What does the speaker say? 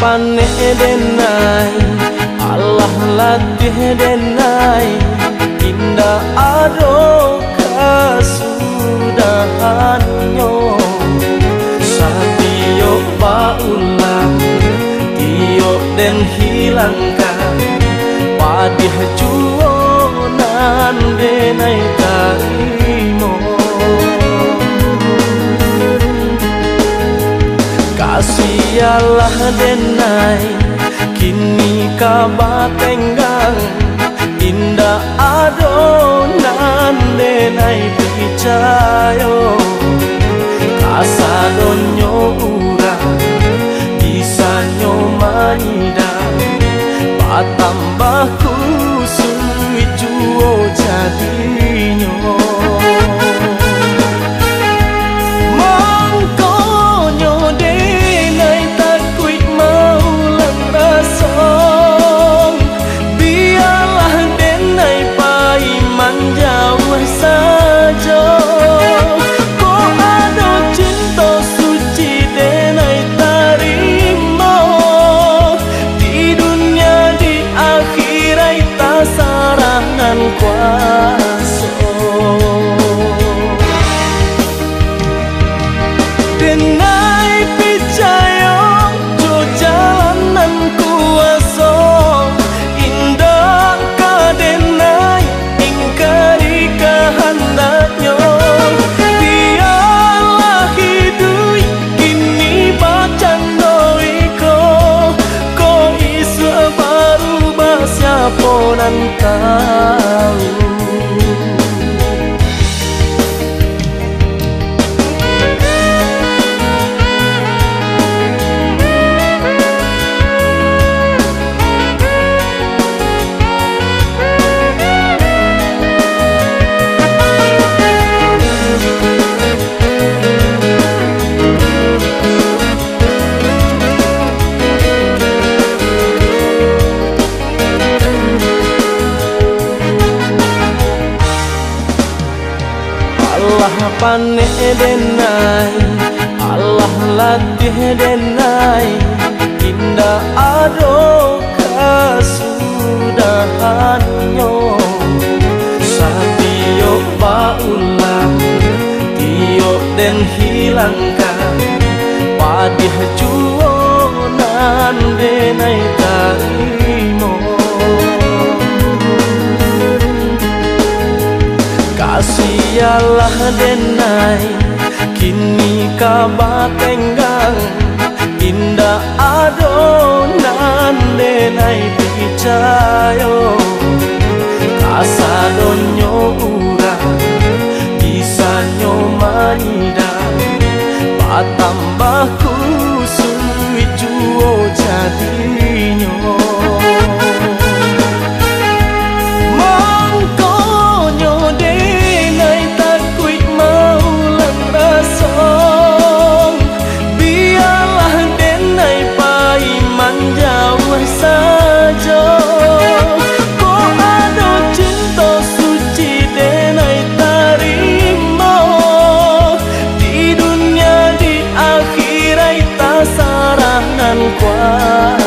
pane denai Allah latih denai indah ado kasudahannya sadio paulang tio den hilangkan padih juonan denai karimo kasialah denai kini kabatenggang indah adonan denai percayo kasadonyo urang bisa nyomanyidang patambah kusui juo jadinyo mangkonyo denai takui maulang rasong biarlah denai paiman jauh saja kok ada cinta suci denai tarimo di dunia di akhirat tak sarangan kuasa denai percaya jo jalanan kuasa indah kadenai ingkari kehendaknya biarlah hidup kini bacan doiko ko isu baru siapa nan tahu. Allah pane denai Allah latih denai indah ado kasudahannya sadio paulang tio den hilangkan padih juonan denai tarimo kasialah denai kini kabatenggang indah adonan denai percayo kasadonyo urang bisa nyomanyidang patambah kusui juo jadinyo mangkonyo denai takui maulang rasong biarlah denai paiman jauh saja kok ada cinta suci denai tarimo di dunia di akhirat tak sarangan kuasa